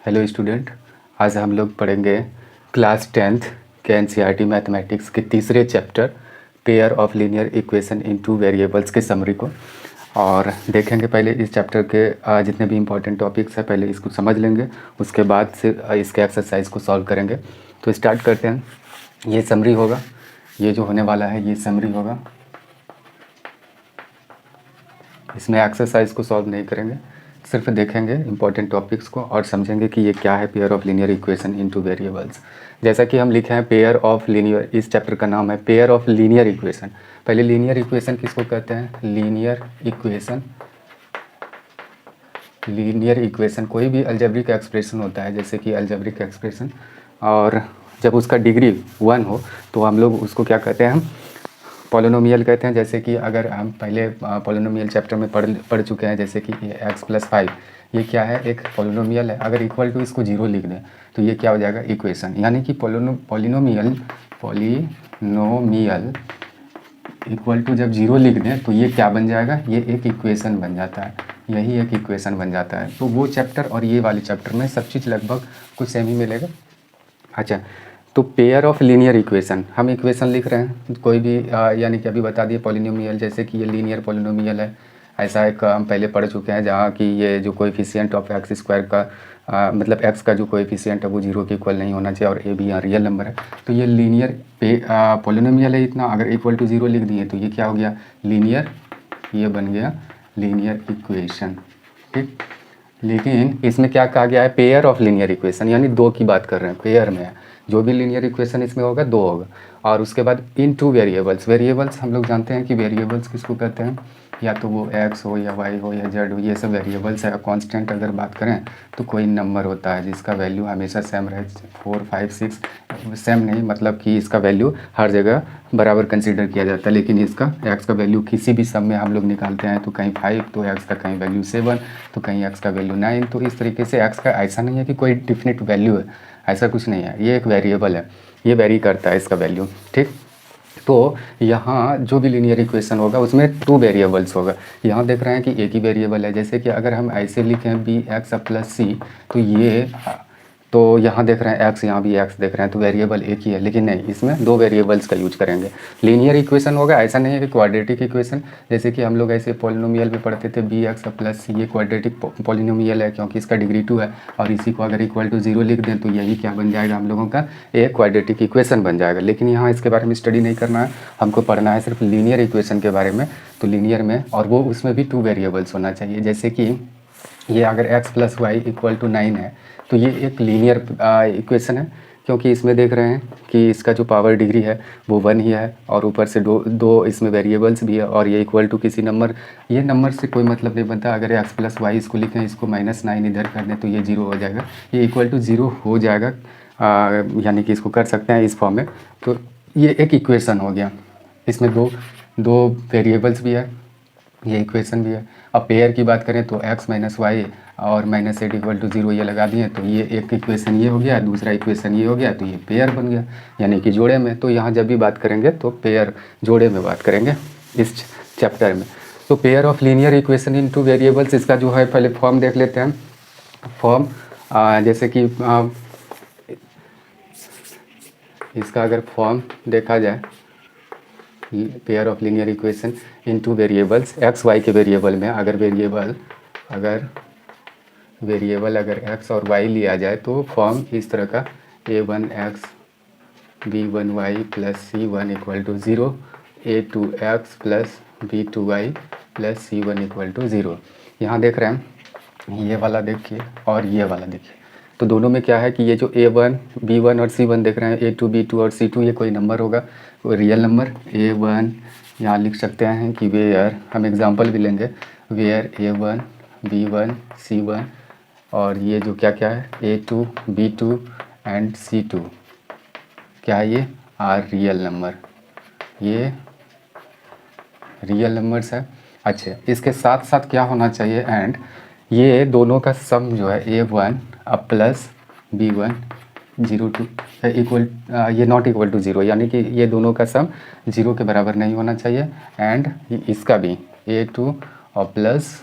Hello student, आज हम लोग पढ़ेंगे क्लास 10th के एनसीईआरटी मैथमेटिक्स के तीसरे chapter pair of linear equation in two variables के समरी को। और देखेंगे पहले इस चैप्टर के जितने भी इंपॉर्टेंट टॉपिक्स हैं पहले इसको समझ लेंगे, उसके बाद से इसके एक्सरसाइज को सॉल्व करेंगे। तो स्टार्ट करते हैं। ये समरी होगा, ये जो होने वाला है ये समरी होगा। इसमें एक्सरसाइज को सॉल्व नहीं करेंगे, सिर्फ देखेंगे इंपॉर्टेंट टॉपिक्स को और समझेंगे कि ये क्या है pair of linear equation into variables. जैसा कि हम लिखे हैं पेयर ऑफ लीनियर, इस चैप्टर का नाम है पेयर ऑफ लीनियर इक्वेशन। पहले लीनियर इक्वेशन किसको कहते हैं? लीनियर इक्वेशन, लीनियर इक्वेशन कोई भी अलजेब्रिक एक्सप्रेशन होता है, जैसे कि अलजेब्रिक एक्सप्रेशन, और जब उसका डिग्री 1 हो तो हम लोग उसको क्या कहते हैं? हम पॉलिनोमियल कहते हैं। जैसे कि अगर हम पहले पॉलिनोमियल चैप्टर में पढ़ चुके हैं, जैसे कि x+5 ये क्या है? एक पॉलिनोमियल है। अगर इक्वल टू इसको 0 लिख दें तो ये क्या हो जाएगा? इक्वेशन। यानी कि पॉलिनोमियल इक्वल टू जब 0 लिख दें तो ये क्या बन जाएगा? ये एक इक्वेशन बन जाता है, यही एक इक्वेशन बन जाता है। तो वो चैप्टर और ये वाले चैप्टर में सब चीज़ लगभग कुछ सेम ही मिलेगा। अच्छा, तो पेयर ऑफ लीनियर इक्वेशन, हम इक्वेशन लिख रहे हैं कोई भी यानी कि अभी बता दिए पॉलिनोमियल, जैसे कि ये लीनियर पॉलिनोमियल है। ऐसा एक हम पहले पढ़ चुके हैं जहाँ कि ये जो कोएफिशिएंट ऑफ एक्स स्क्वायर का मतलब एक्स का जो कोएफिशिएंट है वो 0 के इक्वल नहीं होना चाहिए और ए भी यहाँ रियल नंबर है। तो ये लीनियर पॉलिनोमियल है इतना, अगर इक्वल टू 0 लिख दिए तो ये क्या हो गया? लीनियर, ये बन गया लीनियर इक्वेशन। ठीक, लेकिन इसमें क्या कहा गया है? पेयर ऑफ लीनियर इक्वेशन, यानी दो की बात कर रहे हैं, पेयर में है। जो भी लीनियर इक्वेशन इसमें होगा दो होगा। और उसके बाद इन टू वेरिएबल्स, वेरिएबल्स हम लोग जानते हैं कि वेरिएबल्स किसको कहते हैं? या तो वो x हो या y हो या z हो, ये सब वेरिएबल्स है। कांस्टेंट अगर बात करें तो कोई नंबर होता है जिसका वैल्यू हमेशा सेम रहे, 4 5 6 सेम नहीं, मतलब कि इसका वैल्यू हर जगह बराबर कंसीडर किया जाता है। लेकिन इसका x का वैल्यू किसी भी सम में हम लोग निकालते हैं तो कहीं 5 तो x का कहीं वैल्यू 7 तो कहीं x का वैल्यू 9। तो इस तरीके से x का ऐसा नहीं है कि कोई डिफिनिट वैल्यू है, ऐसा कुछ नहीं है। ये एक वेरिएबल है, ये वेरी करता है इसका वैल्यू। ठीक, तो यहाँ जो भी लीनियर इक्वेशन होगा उसमें 2 वेरिएबल्स होगा। यहाँ देख रहे हैं कि एक ही वेरिएबल है। जैसे कि अगर हम ऐसे लिखें bx + c तो ये, तो यहाँ देख रहे हैं x, यहाँ भी x देख रहे हैं, तो वेरिएबल एक ही है। लेकिन नहीं, इसमें 2 वेरिएबल्स का यूज करेंगे। लीनियर इक्वेशन होगा, ऐसा नहीं है कि क्वाड्रेटिक इक्वेशन, जैसे कि हम लोग ऐसे पॉलिनोमियल में पढ़ते थे bx + c, ये क्वाड्रेटिक पॉलिनोमियल है क्योंकि इसका डिग्री 2 है। और इसी को अगर इक्वल टू 0 लिख दें तो यही क्या बन जाएगा? हम लोगों का एक क्वाड्रेटिक इक्वेशन बन जाएगा। लेकिन यहाँ इसके बारे में स्टडी नहीं करना है, हमको पढ़ना है सिर्फ लीनियर इक्वेशन के बारे में। तो लीनियर में, और वो उसमें भी 2 वेरिएबल्स होना चाहिए। जैसे कि ये अगर x + y = 9 है तो ये एक लीनियर इक्वेशन है, क्योंकि इसमें देख रहे हैं कि इसका जो पावर डिग्री है वो 1 ही है और ऊपर से दो इसमें वेरिएबल्स भी है और ये इक्वल टू किसी नंबर, ये नंबर से कोई मतलब नहीं बनता। अगर x + y इसको लिखें, इसको -9 इधर कर दें तो ये 0 हो जाएगा, ये इक्वल टू 0 हो जाएगा। यानी कि इसको कर सकते हैं इस फॉर्म में। तो ये एक इक्वेशन हो गया, इसमें दो वेरिएबल्स भी है, ये इक्वेशन भी है। अब पेयर की बात करें तो x - y और -8 = 0 ये लगा दिए तो ये एक इक्वेशन ये हो गया, दूसरा इक्वेशन ये हो गया, तो ये पेयर बन गया, यानी कि जोड़े में। तो यहाँ जब भी बात करेंगे तो पेयर, जोड़े में बात करेंगे इस चैप्टर में। तो pair of linear equation in two variables, इसका जो है पहले फॉर्म देख लेते हैं। फॉर्म जैसे कि इसका अगर फॉर्म देखा जाए, pair of linear equation in two variables, x y के वेरिएबल में अगर वेरिएबल अगर x और y लिया जाए तो फॉर्म इस तरह का a1x b1y + c1 = 0, a2x + b2y + c1 = 0। यहाँ देख रहे हैं, ये वाला देखिए और ये वाला देखिए, तो दोनों में क्या है कि ये जो a1 b1 और c1 देख रहे हैं, a2 b2 और c2 ये कोई नंबर होगा, कोई रियल नंबर। a1 यहाँ लिख सकते हैं कि वेयर, हम एग्जांपल भी लेंगे, वेयर a1 b1 c1, और ये जो क्या क्या है a2 b2 एंड c2 क्या है? ये आर रियल नंबर, ये रियल नंबर्स है। अच्छा, इसके साथ साथ क्या होना चाहिए? एंड ये दोनों का सम जो है a1 अब प्लस b1 0 टू इक्वल, ये नॉट इक्वल टू 0, यानी कि ये दोनों का सम 0 के बराबर नहीं होना चाहिए। एंड इसका भी a2 और प्लस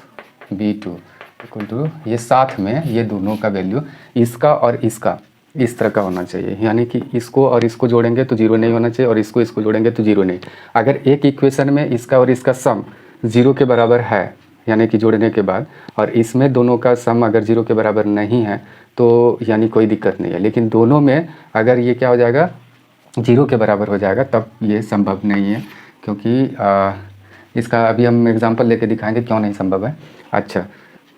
b2 इक्वल टू ये साथ में ये दोनों का वैल्यू इसका और इसका इस तरह का होना चाहिए, यानी कि इसको और इसको जोड़ेंगे तो जीरो नहीं होना चाहिए और इसको इसको जोड़ेंगे तो जीरो नहीं। अगर एक इक्वेशन में इसका और इसका सम जीरो के बराबर है, यानी कि जोड़ने के बाद, और इसमें दोनों का सम अगर जीरो के बराबर नहीं है तो यानी कोई दिक्कत नहीं है। लेकिन दोनों में अगर ये क्या हो जाएगा, जीरो के बराबर हो जाएगा, तब ये संभव नहीं है, क्योंकि इसका अभी हम एग्जांपल लेके दिखाएंगे क्यों नहीं संभव है। अच्छा,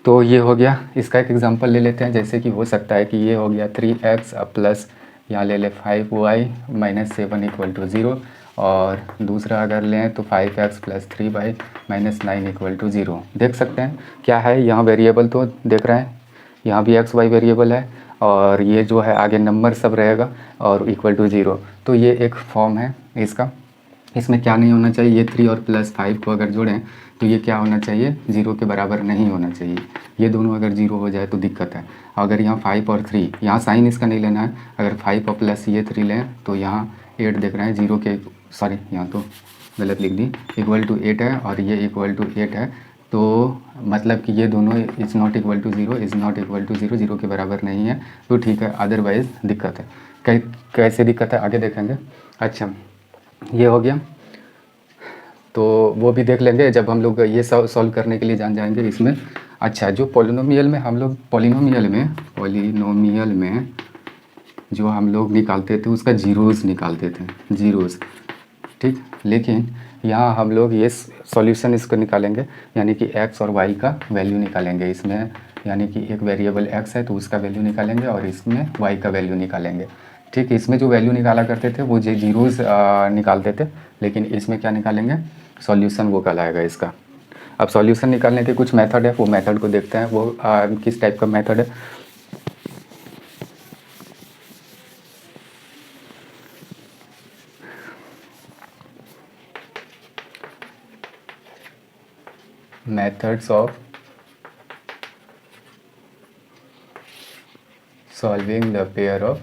तो ये हो गया, इसका एक एग्जांपल ले लेते हैं। जैसे कि हो सकता है कि ये हो गया 3x प्लस यहाँ ले ले 5y माइनस 7 इक्वल टू 0, और दूसरा अगर लें तो 5x plus 3y minus 9 equal to 0। देख सकते हैं क्या है यहाँ वेरिएबल, तो देख रहे हैं यहाँ भी x y वेरिएबल है, और ये जो है आगे नंबर सब रहेगा और इक्वल टू 0। तो ये एक फॉर्म है इसका। इसमें क्या नहीं होना चाहिए, ये 3 और प्लस 5 को अगर जोड़ें तो ये क्या होना चाहिए, जीरो के बराबर नहीं होना चाहिए। ये दोनों अगर जीरो हो जाए तो दिक्कत है। अगर यहाँ 5 और 3, यहाँ साइन इसका नहीं लेना है, अगर 5 और प्लस ये 3 लें तो यहाँ 8 देख रहे हैं, जीरो के, सॉरी यहाँ तो गलत लिख दी, इक्वल टू 8 है और ये इक्वल टू 8 है। तो मतलब कि ये दोनों is not equal to zero, is not equal to zero, zero के बराबर नहीं है, तो ठीक है, अदरवाइज़ दिक्कत है। कैसे दिक्कत है आगे देखेंगे। अच्छा, ये हो गया, तो वो भी देख लेंगे जब हम लोग ये सॉल्व करने के लिए जान जाएंगे इसमें। अच्छा, जो पॉलिनोमियल में हम लोग पॉलिनोमियल में जो हम लोग निकालते थे उसका जीरोज़ निकालते थे, जीरोज़, ठीक। लेकिन यहाँ हम लोग ये सॉल्यूशन इसको निकालेंगे, यानी कि x और y का वैल्यू निकालेंगे इसमें, यानी कि एक वेरिएबल x है तो उसका वैल्यू निकालेंगे और इसमें y का वैल्यू निकालेंगे, ठीक। इसमें जो वैल्यू निकाला करते थे वो जीरोज़ निकालते थे, लेकिन इसमें क्या निकालेंगे, सॉल्यूशन वो कहलाएगा इसका। अब सॉल्यूशन निकालने के कुछ मेथड है, वो मेथड को देखते हैं, वो किस टाइप का मेथड है। Methods of solving the pair of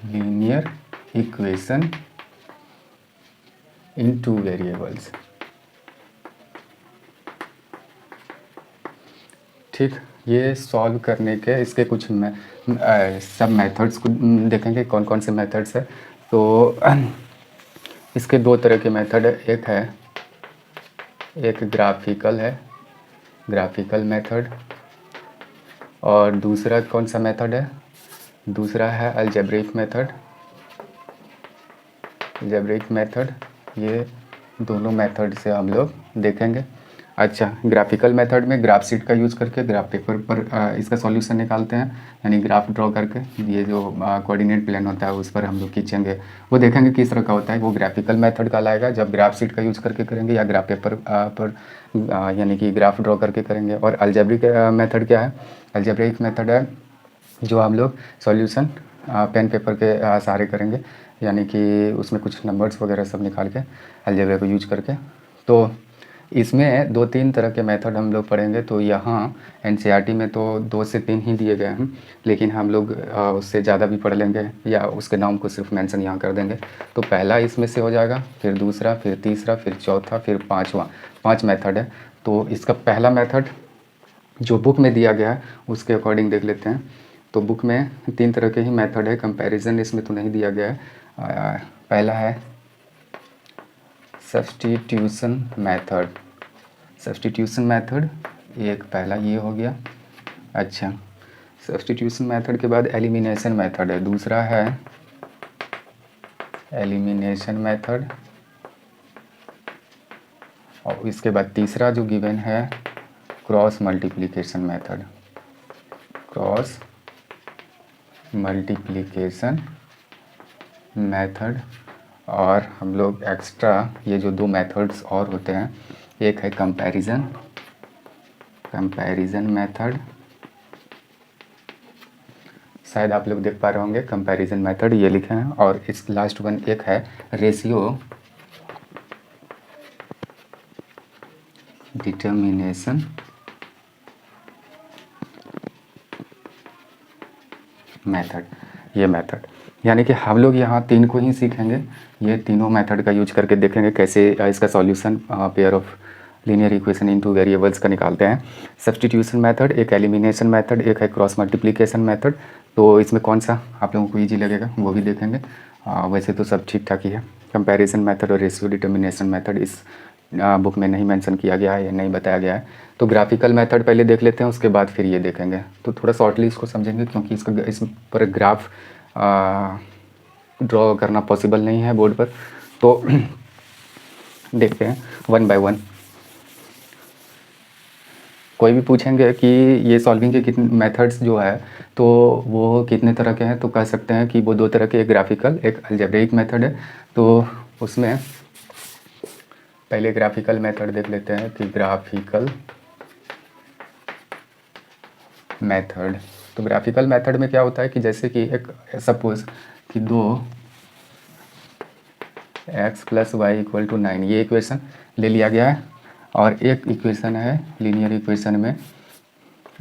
linear equation in two variables, ठीक। ये सॉल्व करने के इसके कुछ सब मेथड्स को देखेंगे कौन कौन से मेथड्स है। तो इसके दो तरह के मेथड है, एक ग्राफिकल है, ग्राफिकल मेथड, और दूसरा कौन सा मेथड है, दूसरा है अलजेब्रिक मेथड, अलजेब्रिक मेथड। ये दोनों मेथड से हम लोग देखेंगे। अच्छा, ग्राफिकल मेथड में ग्राफ शीट का यूज़ करके ग्राफ पेपर पर इसका सॉल्यूशन निकालते हैं, यानी ग्राफ ड्रॉ करके ये जो कोऑर्डिनेट प्लेन होता है उस पर हम लोग खींचेंगे, वो देखेंगे किस तरह का होता है, वो ग्राफिकल मेथड कहलाएगा जब ग्राफ शीट का यूज़ करके करेंगे या ग्राफ पेपर पर यानी कि ग्राफ ड्रॉ करके करेंगे। और अलजेब्रिक मेथड क्या है, अलजेब्रिक मेथड है जो हम लोग सॉल्यूशन पेन पेपर के सहारे करेंगे, यानी कि उसमें कुछ नंबर्स वगैरह सब निकाल के अलजेब्रा को यूज करके। तो इसमें 2-3 तरह के मेथड हम लोग पढ़ेंगे। तो यहाँ एनसीईआरटी में तो 2 से 3 ही दिए गए हैं, लेकिन हम लोग उससे ज़्यादा भी पढ़ लेंगे या उसके नाम को सिर्फ मेंशन यहाँ कर देंगे। तो पहला इसमें से हो जाएगा, फिर दूसरा, फिर तीसरा, फिर चौथा, फिर पाँचवा, 5 मेथड है। तो इसका पहला मेथड जो बुक में दिया गया है उसके अकॉर्डिंग देख लेते हैं। तो बुक में 3 तरह के ही मेथड है, कंपैरिजन इसमें तो नहीं दिया गया है। पहला है सब्स्टिट्यूशन मेथड, सब्स्टिट्यूशन मेथड एक पहला ये हो गया। अच्छा, सब्स्टिट्यूशन मेथड के बाद एलिमिनेशन मेथड है, दूसरा है एलिमिनेशन मेथड, और इसके बाद तीसरा जो गिवन है cross multiplication method, cross multiplication method. और हम लोग एक्स्ट्रा ये जो 2 मेथड्स और होते हैं, एक है कंपैरिजन, कंपैरिजन मेथड, शायद आप लोग देख पा रहे होंगे कंपैरिजन मेथड ये लिखे हैं। और इस लास्ट वन एक है रेशियो डिटर्मिनेशन मेथड, ये मेथड। यानी कि हम लोग यहाँ 3 को ही सीखेंगे, ये तीनों मेथड का यूज करके देखेंगे कैसे इसका solution pair of linear equation into variables का निकालते हैं। सब्स्टिट्यूशन मेथड, एक एलिमिनेशन मेथड, एक है क्रॉस मल्टीप्लिकेशन मेथड। तो इसमें कौन सा आप लोगों को ईजी लगेगा वो भी देखेंगे। वैसे तो सब ठीक ठाक ही है। कंपैरिजन मेथड और रेशियो डिटर्मिनेशन मेथड इस बुक में नहीं मेंशन किया गया है या नहीं बताया गया है। तो ग्राफिकल मेथड पहले देख लेते हैं, उसके बाद फिर ये देखेंगे। तो थोड़ा शॉर्टली इसको समझेंगे क्योंकि इसका इस पर ग्राफ ड्रॉ करना पॉसिबल नहीं है बोर्ड पर। तो देखते हैं वन बाय वन। कोई भी पूछेंगे कि ये सॉल्विंग के कितने मेथड्स जो है तो वो कितने तरह के हैं, तो कह सकते हैं कि वो 2 तरह के, एक ग्राफिकल एक अलजेब्रिक मेथड है। तो उसमें पहले ग्राफिकल मेथड देख लेते हैं कि ग्राफिकल मेथड। तो ग्राफिकल मेथड में क्या होता है कि जैसे कि एक सपोज कि 2x + y = 9 ये इक्वेशन ले लिया गया है, और एक इक्वेशन है लीनियर इक्वेशन में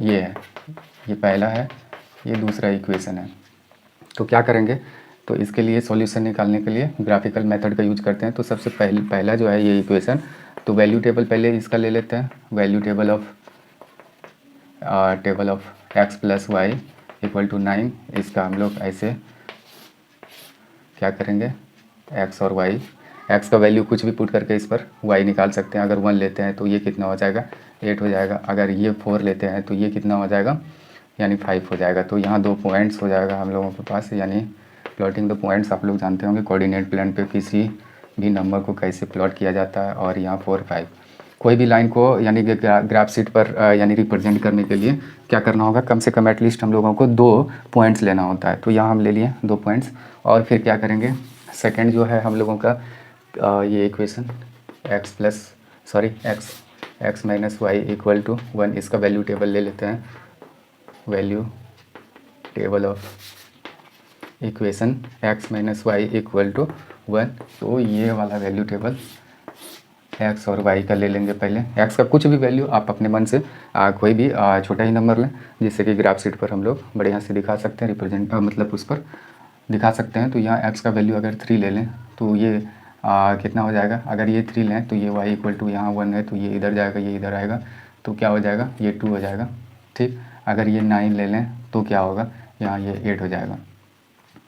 ये है, ये पहला है, ये दूसरा इक्वेशन है। तो क्या करेंगे, तो इसके लिए सॉल्यूशन निकालने के लिए ग्राफिकल मेथड का यूज करते हैं। तो सबसे पहला जो है ये इक्वेशन, तो वैल्यू टेबल पहले इसका ले लेते हैं। Value table of x + y = 9, इसका हम लोग ऐसे क्या करेंगे, x और y, x का वैल्यू कुछ भी पुट करके इस पर y निकाल सकते हैं। अगर 1 लेते हैं तो ये कितना हो जाएगा, 8 हो जाएगा। अगर ये 4 लेते हैं तो ये कितना हो जाएगा, यानी 5 हो जाएगा। तो यहाँ 2 पॉइंट्स हो जाएगा हम लोगों के पास, यानी प्लॉटिंग द पॉइंट्स आप लोग जानते होंगे कोऑर्डिनेट प्लेन पे किसी भी नंबर को कैसे प्लॉट किया जाता है। और यहाँ 4 5 कोई भी लाइन को यानी कि ग्राफ शीट पर यानी रिप्रेजेंट करने के लिए क्या करना होगा, कम से कम एटलीस्ट हम लोगों को 2 पॉइंट्स लेना होता है। तो यहाँ हम ले लिए 2 पॉइंट्स। और फिर क्या करेंगे, सेकंड जो है हम लोगों का ये इक्वेशन x - y = 1, इसका वैल्यू टेबल ले लेते हैं। Value table of equation x - y = 1। तो ये वाला वैल्यू टेबल x और y का ले लेंगे। पहले x का कुछ भी वैल्यू आप अपने मन से कोई भी छोटा ही नंबर लें, जिससे कि ग्राफ शीट पर हम लोग बढ़िया से दिखा सकते हैं, रिप्रेजेंट मतलब उस पर दिखा सकते हैं। तो यहाँ x का वैल्यू अगर 3 ले लें तो ये कितना हो जाएगा, अगर ये 3 लें तो ये y = यहाँ 1 है, तो ये इधर जाएगा, ये इधर आएगा, तो क्या हो जाएगा, ये 2 हो जाएगा। ठीक, अगर ये 9 ले लें तो क्या होगा, यहाँ ये 8 हो जाएगा।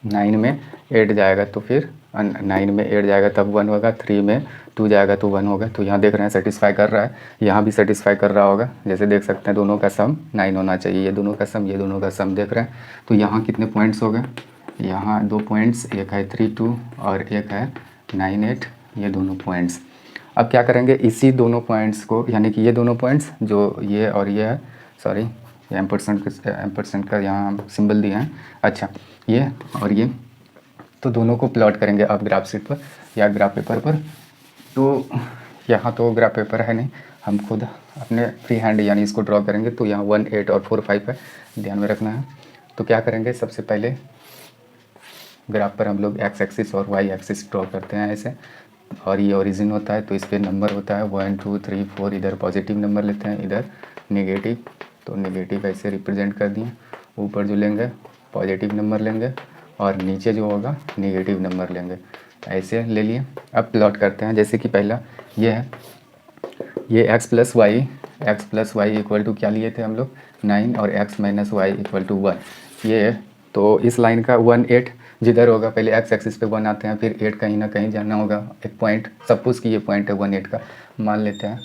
9 में 8 जाएगा तो फिर 9 में 8 जाएगा तब 1 होगा, 3 में 2 जाएगा तो 1 होगा। तो यहाँ देख रहे हैं सेटिस्फाई कर रहा है, यहाँ भी सेटिस्फाई कर रहा होगा। जैसे देख सकते हैं दोनों का सम 9 होना चाहिए, ये दोनों का सम, ये दोनों का सम देख रहे हैं। तो यहाँ कितने पॉइंट्स हो गए, यहाँ 2 पॉइंट्स, एक है 3 2 और एक है 9 8, ये दोनों पॉइंट्स। अब क्या करेंगे, इसी दोनों पॉइंट्स को, यानी कि ये दोनों पॉइंट्स जो ये और ये है, सॉरी ये एम्परसेंट का यहाँ सिंबल दिए हैं, अच्छा ये और ये, तो दोनों को प्लॉट करेंगे अब ग्राफ शीट पर या ग्राफ पेपर पर। तो यहाँ तो ग्राफ पेपर है नहीं, हम खुद अपने फ्री हैंड यानी इसको ड्रॉ करेंगे। तो यहाँ 1 8 और 4 5 है, ध्यान में रखना है। तो क्या करेंगे, सबसे पहले ग्राफ पर हम लोग x एक्सिस और y एक्सिस ड्रॉ करते हैं ऐसे, और ये ओरिजिन होता है, तो इस पर नंबर होता है 1 2 3 4, इधर पॉजिटिव नंबर लेते हैं, इधर नेगेटिव, तो नेगेटिव ऐसे रिप्रेजेंट कर दिए। ऊपर जो लेंगे पॉजिटिव नंबर लेंगे और नीचे जो होगा नेगेटिव नंबर लेंगे, ऐसे ले लिए। अब प्लॉट करते हैं, जैसे कि पहला ये है, ये x + y = क्या लिए थे हम लोग, 9, और x - y = 1, ये। तो इस लाइन का 1 8 जिधर होगा, पहले x एक्सिस पे 1 आते हैं, फिर 8 कहीं ना कहीं जाना होगा, एक पॉइंट, सपोज कि ये पॉइंट है 1 8 का मान लेते हैं।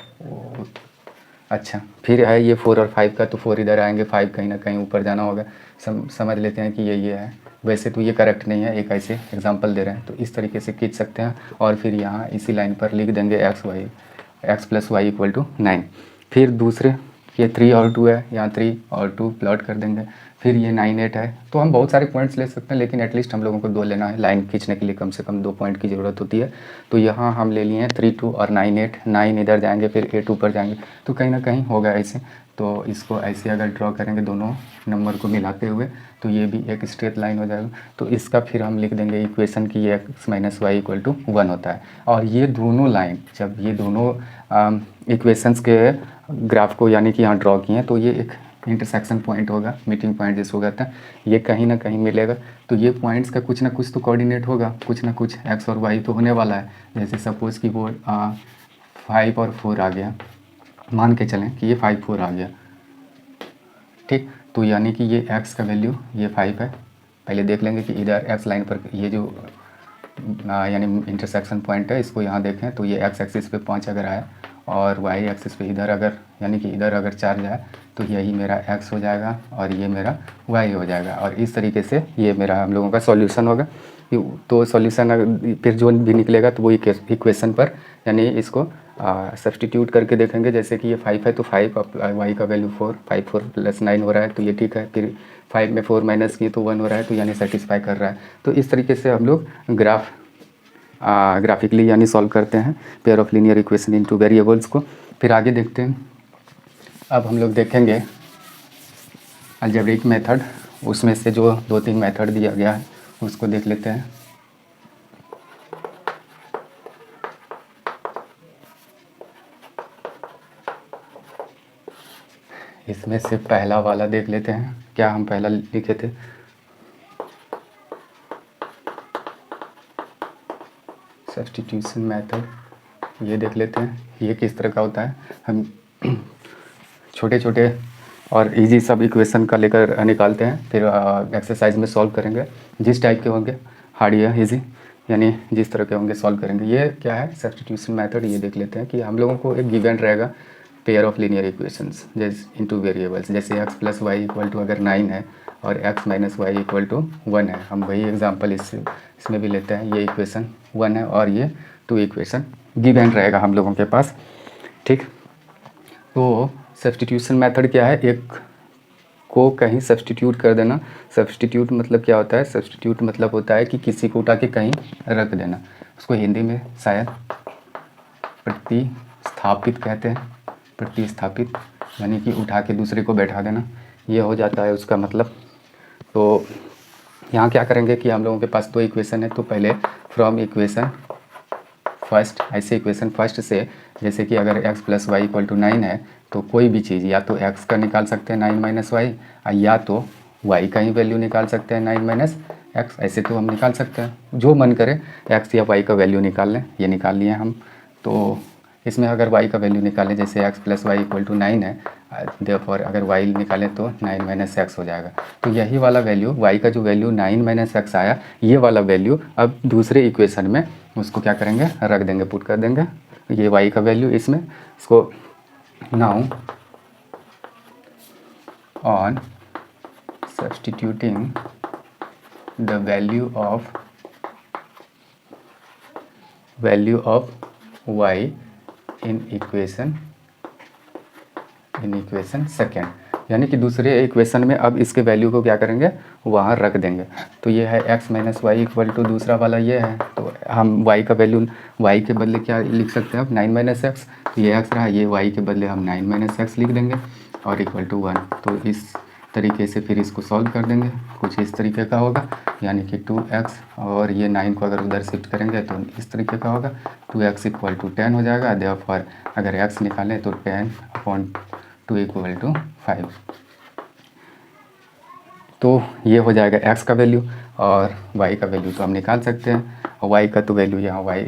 अच्छा, फिर है ये 4 और 5 का, तो 4 इधर आएंगे, 5 कहीं ना कहीं ऊपर जाना होगा, समझ लेते हैं कि ये है। वैसे तो ये करेक्ट नहीं है, एक ऐसे एग्जांपल दे रहे हैं, तो इस तरीके से खींच सकते हैं। और फिर यहाँ इसी लाइन पर लिख देंगे x + y = 9। फिर दूसरे ये 3 और 2 है, यहाँ 3 और 2 प्लॉट कर देंगे। फिर ये 9 8 है, तो हम बहुत सारे पॉइंट्स ले सकते हैं, लेकिन एटलीस्ट हम लोगों को 2 लेना है। लाइन खींचने के लिए कम से कम 2 पॉइंट की ज़रूरत होती है। तो यहाँ हम ले लिए हैं 3 2 और 9 8, 9 इधर जाएंगे, फिर 8 ऊपर जाएंगे, तो कहीं ना कहीं होगा ऐसे। तो इसको ऐसे अगर ड्रॉ करेंगे दोनों नंबर को मिलाते हुए, तो ये भी एक स्ट्रेट लाइन हो जाएगा। तो इसका फिर हम लिख देंगे इक्वेशन की ये x - y = 1 होता है। और ये दोनों लाइन, जब ये दोनों इक्वेशंस के ग्राफ को यानी कि यहाँ ड्रॉ किए हैं, तो ये एक इंटरसेक्शन पॉइंट होगा, मीटिंग पॉइंट जिसको कहते हैं, ये कहीं ना कहीं मिलेगा। तो ये पॉइंट्स का कुछ ना कुछ तो कोऑर्डिनेट होगा, कुछ ना कुछ एक्स और वाई तो होने वाला है। जैसे सपोज़ कि वो 5 और 4 आ गया, मान के चलें कि ये 5 4 आ गया, ठीक। तो यानी कि ये x का वैल्यू ये 5 है। पहले देख लेंगे कि इधर x लाइन पर ये जो यानी इंटरसेक्शन पॉइंट है, इसको यहाँ देखें तो ये x एक्सिस पे 5 अगर आए और y एक्सिस पे इधर अगर यानी कि इधर अगर 4 जाए तो यही मेरा x हो जाएगा और ये मेरा y हो जाएगा। और इस तरीके से ये मेरा हम लोगों का सॉल्यूशन होगा। तो सॉल्यूशन फिर जो भी निकलेगा तो वो इक्वेशन पर यानी इसको सब्सटीट्यूट करके देखेंगे। जैसे कि ये 5 है तो 5 वाई का वैल्यू 4, 5 4 + 9 हो रहा है तो ये ठीक है। फिर 5 में 4 माइनस किए तो 1 हो रहा है तो यानी सेटिस्फाई कर रहा है। तो इस तरीके से हम लोग ग्राफिकली यानी सॉल्व करते हैं pair of linear equation into variables को। फिर आगे देखते हैं। अब हम लोग देखेंगे अलजेब्रिक मेथड, उसमें से जो 2-3 मेथड दिया गया है उसको देख लेते हैं। इसमें से पहला वाला देख लेते हैं। क्या हम पहला लिखे थे? Substitution method. ये देख लेते हैं ये किस तरह का होता है। हम छोटे छोटे और इजी सब इक्वेशन का लेकर निकालते हैं, फिर एक्सरसाइज में सॉल्व करेंगे। जिस टाइप के होंगे हार्ड या इजी, यानी जिस तरह के होंगे सॉल्व करेंगे। ये क्या है सब्स्टिट्यूशन मेथड। ये देख लेते हैं कि हम लोगों को एक गिवन रहेगा पेयर ऑफ लीनियर इक्वेशंस जैसे इनटू वेरिएबल्स। जैसे x + y = अगर 9 है और x - y = 1 है। हम वही एग्जांपल इसमें भी लेते हैं। ये इक्वेशन 1 है और ये 2 इक्वेशन गिवन रहेगा हम लोगों के पास, ठीक। तो सब्स्टिट्यूशन मेथड क्या है? एक को कहीं सब्स्टिट्यूट कर देना। सब्स्टिट्यूट मतलब क्या होता है? सब्स्टिट्यूट मतलब होता है कि किसी को उठा के कहीं रख देना। उसको हिंदी में शायद प्रतिस्थापित कहते हैं। प्रतिस्थापित यानी कि उठा के दूसरे को बैठा देना, ये हो जाता है उसका मतलब। तो यहाँ क्या करेंगे कि हम लोगों के पास 2 इक्वेशन है, तो पहले फ्रॉम इक्वेशन फर्स्ट, ऐसे इक्वेशन फर्स्ट से जैसे कि अगर x + y = 9 है तो कोई भी चीज़ या तो x का निकाल सकते हैं 9 - y, या तो y का ही वैल्यू निकाल सकते हैं 9 - x। ऐसे तो हम निकाल सकते हैं, जो मन करे x या y का वैल्यू निकाल लें। ये निकाल लिए हम। तो इसमें अगर y का वैल्यू निकालें, जैसे x + y = 9 है, देयरफॉर अगर y निकालें तो 9 - x हो जाएगा। तो यही वाला वैल्यू y का जो वैल्यू 9 - x आया, ये वाला वैल्यू अब दूसरे इक्वेशन में उसको क्या करेंगे रख देंगे, पुट कर देंगे ये y का वैल्यू इसमें। इसको now on substituting the value of y in equation second, यानी कि दूसरे इक्वेशन में अब इसके वैल्यू को क्या करेंगे वहाँ रख देंगे। तो ये है x - y = दूसरा वाला ये है। तो हम y का वैल्यू y के बदले क्या लिख सकते हैं अब 9 - x। तो ये x रहा, ये y के बदले हम 9 - x लिख देंगे और =1। तो इस तरीके से फिर इसको सॉल्व कर देंगे। कुछ इस तरीके का होगा, यानी कि 2x और ये 9 को अगर उधर शिफ्ट करेंगे तो इस तरीके का होगा। 2x = 10 हो जाएगा। देयरफॉर अगर x निकालें तो 10/2 = 5। तो ये हो जाएगा x का वैल्यू, और y का वैल्यू तो हम निकाल सकते हैं। और y का तो वैल्यू यहाँ y,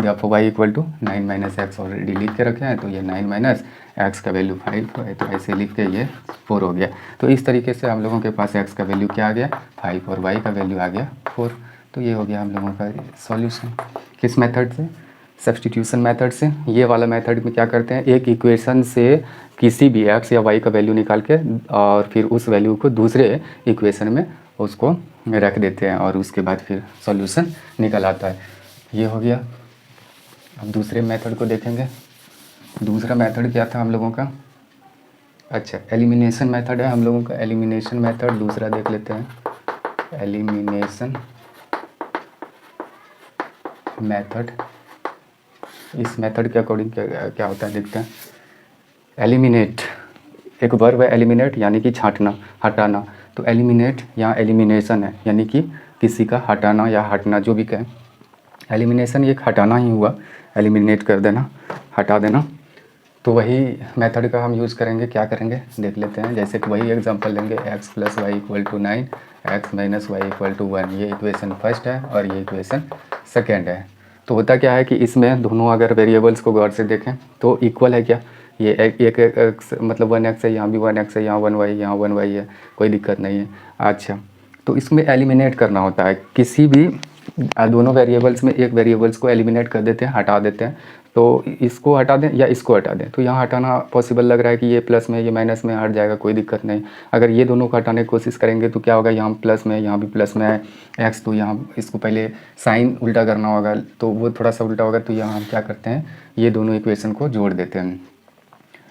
therefore y = 9 - x already लिख के रखे हैं। तो ये 9 - x का वैल्यू 5 है, तो ऐसे लिख के ये 4 हो गया। तो इस तरीके से हम लोगों के पास x का वैल्यू क्या आ गया 5 और y का वैल्यू आ गया 4। तो ये हो गया हम लोगों का सॉल्यूशन। किस मेथड से? सब्स्टिट्यूशन मेथड से। ये वाला मेथड में क्या करते हैं, एक इक्वेशन से किसी भी x या y का वैल्यू निकाल के और फिर उस वैल्यू को दूसरे इक्वेशन में उसको रख देते हैं और उसके बाद फिर सॉल्यूशन निकल आता है। ये हो गया। अब दूसरे मेथड को देखेंगे। दूसरा मेथड क्या था हम लोगों का? अच्छा, एलिमिनेशन मेथड है हम लोगों का। एलिमिनेशन मेथड दूसरा देख लेते हैं। एलिमिनेशन मेथड, इस मेथड के अकॉर्डिंग क्या होता है देखते हैं। एलिमिनेट एक वर्ब है, एलिमिनेट यानी कि छांटना, हटाना। तो एलिमिनेट यहाँ एलिमिनेशन है, यानी कि किसी का हटाना या हटना, जो भी कहें। एलिमिनेशन एक हटाना ही हुआ, एलिमिनेट कर देना, हटा देना। तो वही मेथड का हम यूज़ करेंगे, क्या करेंगे देख लेते हैं। जैसे कि वही एग्जांपल लेंगे, x + y = 9, x - y = 1, ये इक्वेशन फर्स्ट है और ये इक्वेशन सेकेंड है। तो होता क्या है कि इसमें दोनों अगर वेरिएबल्स को गौर से देखें तो इक्वल है क्या, ये एक x मतलब 1x है, यहाँ भी 1x है, यहाँ 1y, यहाँ 1y है, कोई दिक्कत नहीं है। अच्छा, तो इसमें एलिमिनेट करना होता है, किसी भी दोनों वेरिएबल्स में एक वेरिएबल्स को एलिमिनेट कर देते हैं, हटा देते हैं। तो इसको हटा दें या इसको हटा दें, तो यहाँ हटाना पॉसिबल लग रहा है कि ये प्लस में ये माइनस में हट जाएगा, कोई दिक्कत नहीं। अगर ये दोनों को हटाने की कोशिश करेंगे तो क्या होगा, यहाँ प्लस में यहाँ भी प्लस में है एक्स, तो यहाँ इसको पहले साइन उल्टा करना होगा, तो वो थोड़ा सा उल्टा होगा। तो यहाँ हम क्या करते हैं, ये दोनों इक्वेशन को जोड़ देते हैं।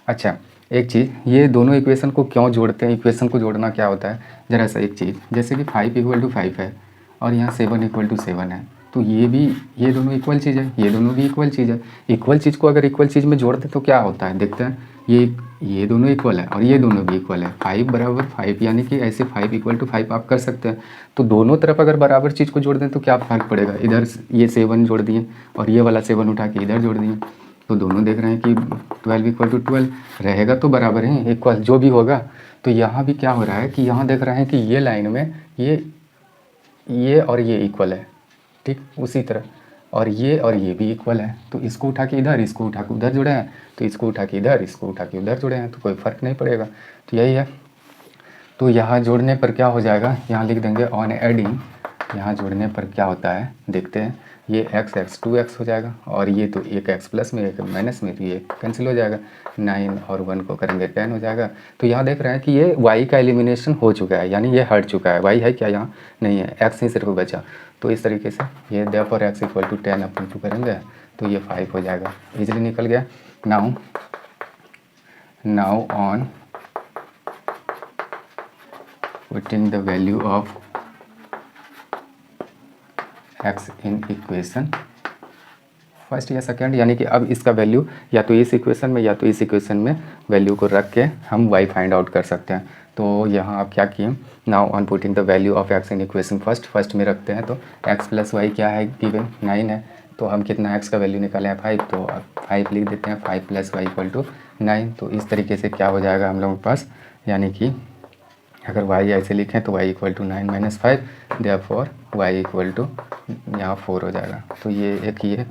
अच्छा, एक चीज़, ये दोनों इक्वेशन को क्यों जोड़ते हैं, इक्वेशन को जोड़ना क्या होता है, ज़रा सा एक चीज़, जैसे कि 5 = 5 है और यहाँ 7 = 7 है, तो ये दोनों इक्वल चीज़ है, ये दोनों भी इक्वल चीज़ है। इक्वल चीज़ को अगर इक्वल चीज़ में जोड़ दें तो क्या होता है, देखते हैं। ये दोनों इक्वल है और ये दोनों भी इक्वल है, 5 = 5, यानी कि ऐसे 5 = 5 आप कर सकते हैं। तो दोनों तरफ अगर बराबर चीज़ को जोड़ दें तो क्या फ़र्क पड़ेगा, इधर ये 7 जोड़ दिए और ये वाला 7 उठा के इधर जोड़ दिए, तो दोनों देख रहे हैं कि 12 = 12 रहेगा, तो बराबर है, इक्वल जो भी होगा। तो यहाँ भी क्या हो रहा है कि यहाँ देख रहे हैं कि ये लाइन में ये और ये इक्वल है, ठीक उसी तरह, और ये भी इक्वल है। तो इसको उठा के इधर, इसको उठा के उधर जुड़े हैं, तो इसको उठा के इधर, इसको उठा के उधर जुड़े हैं, तो कोई फ़र्क नहीं पड़ेगा। तो यही है। तो यहाँ जोड़ने पर क्या हो जाएगा, यहाँ लिख देंगे ऑन एडिंग, यहाँ जोड़ने पर क्या होता है देखते हैं। ये x 2x हो जाएगा और ये तो एक x प्लस में एक माइनस में, तो ये कैंसिल हो जाएगा, 9 और 1 को करेंगे 10 हो जाएगा। तो यहाँ देख रहे हैं कि ये y का एलिमिनेशन हो चुका है, यानी ये हट चुका है। y है क्या, यहाँ नहीं है, x ही सिर्फ बचा। तो इस तरीके से ये देयरफॉर x = 10 अपन 2 करेंगे तो ये 5 हो जाएगा, इजीली निकल गया। Now on putting the value of x in equation first या सेकेंड, यानी कि अब इसका वैल्यू या तो इस इक्वेशन में या तो इस इक्वेशन में वैल्यू को रख के हम y फाइंड आउट कर सकते हैं। तो यहाँ आप क्या किए, now on putting the value of x in equation first में रखते हैं। तो x + y क्या है, गिवन 9 है, तो हम कितना x का वैल्यू निकाले हैं 5, तो 5 लिख देते हैं, 5 + y = 9। तो इस तरीके से क्या हो जाएगा हम लोगों के पास, यानी कि अगर y ऐसे लिखें तो y = 9 - 5, देयरफॉर y = यहाँ 4 हो जाएगा। तो ये एक ये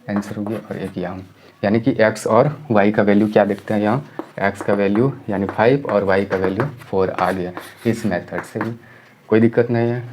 आंसर हो गया और एक यहाँ, यानी कि x और y का वैल्यू क्या देखते हैं, यहाँ x का वैल्यू यानी 5 और y का वैल्यू 4 आ गया। इस मेथड से भी कोई दिक्कत नहीं है।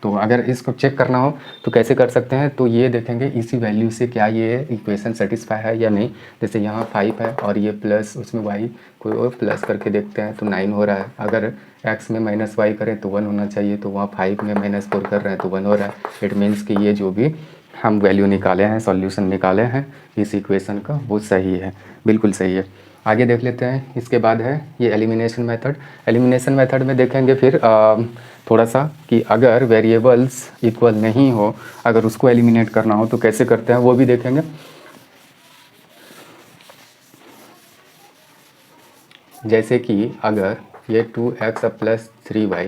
तो अगर इसको चेक करना हो तो कैसे कर सकते हैं, तो ये देखेंगे इसी वैल्यू से क्या ये इक्वेशन सेटिस्फाई है या नहीं। जैसे यहाँ 5 है और ये प्लस उसमें y को और प्लस करके देखते हैं तो 9 हो रहा है। अगर x में -y करें तो 1 होना चाहिए, तो वहाँ 5 में -4 कर रहे हैं तो 1 हो रहा है। इट मीन्स कि ये जो भी हम वैल्यू निकाले हैं, सॉल्यूशन निकाले हैं इस इक्वेशन का, वो सही है, बिल्कुल सही है। आगे देख लेते हैं। इसके बाद है ये एलिमिनेशन मेथड। एलिमिनेशन मेथड में देखेंगे फिर थोड़ा सा कि अगर वेरिएबल्स इक्वल नहीं हो, अगर उसको एलिमिनेट करना हो तो कैसे करते हैं वो भी देखेंगे। जैसे कि अगर ये 2x + 3y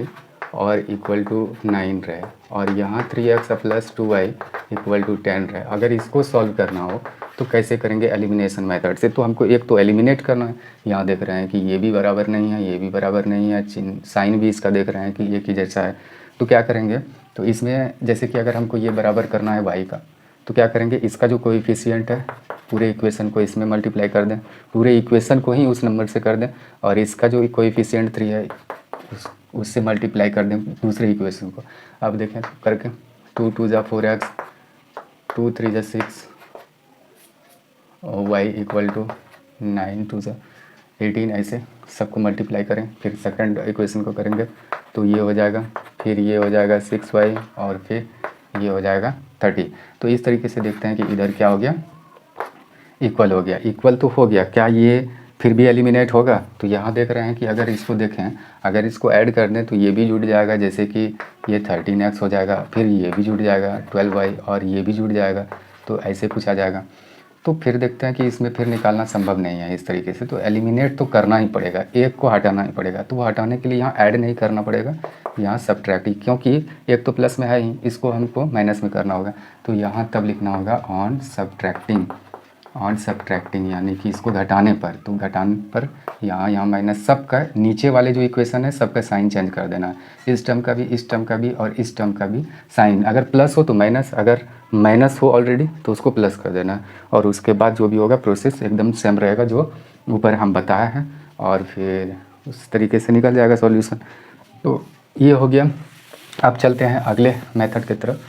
और =9 रहे और यहाँ 3x + 2y = 10 रहे, अगर इसको सॉल्व करना हो तो कैसे करेंगे एलिमिनेशन मेथड से। तो हमको एक तो एलिमिनेट करना है। यहाँ देख रहे हैं कि ये भी बराबर नहीं है, ये भी बराबर नहीं है, साइन भी इसका देख रहे हैं कि एक ही जैसा है। तो क्या करेंगे, तो इसमें जैसे कि अगर हमको ये बराबर करना है y का, तो क्या करेंगे, इसका जो कोएफिशिएंट है पूरे इक्वेशन को इसमें मल्टीप्लाई कर दें, पूरे इक्वेशन को ही उस नंबर से कर दें, और इसका जो कोएफिशिएंट 3 है उससे मल्टीप्लाई कर दें दूसरे इक्वेशन को। अब देखें करके, 2 × 2 = 4x, 2 × 3 = 6 और y = 9 × 2 = 18, ऐसे सबको मल्टीप्लाई करें। फिर सेकंड इक्वेशन को करेंगे तो ये हो जाएगा, फिर ये हो जाएगा 6y और फिर ये हो जाएगा 30। तो इस तरीके से देखते हैं कि इधर क्या हो गया, इक्वल हो गया। इक्वल तो हो गया, क्या ये फिर भी एलिमिनेट होगा। तो यहाँ देख रहे हैं कि अगर इसको देखें, अगर इसको ऐड कर दें तो ये भी जुड़ जाएगा, जैसे कि ये 13x हो जाएगा, फिर ये भी जुड़ जाएगा 12y और ये भी जुड़ जाएगा, तो ऐसे कुछ आ जाएगा। तो फिर देखते हैं कि इसमें फिर निकालना संभव नहीं है इस तरीके से, तो एलिमिनेट तो करना ही पड़ेगा, एक को हटाना ही पड़ेगा। तो वो हटाने के लिए यहाँ ऐड नहीं करना पड़ेगा, यहाँ सब्ट्रैक्ट ही, क्योंकि एक तो प्लस में है ही, इसको हमको माइनस में करना होगा। तो यहाँ तब लिखना होगा ऑन सब्ट्रैक्टिंग, ऑन सब्ट्रैक्टिंग यानी कि इसको घटाने पर, तो घटाने पर यहाँ माइनस, सबका नीचे वाले जो इक्वेशन है सबका साइन चेंज कर देना, इस टर्म का भी, इस टर्म का भी और इस टर्म का भी साइन, अगर प्लस हो तो माइनस, अगर माइनस हो ऑलरेडी तो उसको प्लस कर देना, और उसके बाद जो भी होगा प्रोसेस एकदम सेम रहेगा जो ऊपर हम बताया है, और फिर उस तरीके से निकल जाएगा सॉल्यूशन। तो ये हो गया। अब चलते हैं अगले मेथड की तरफ।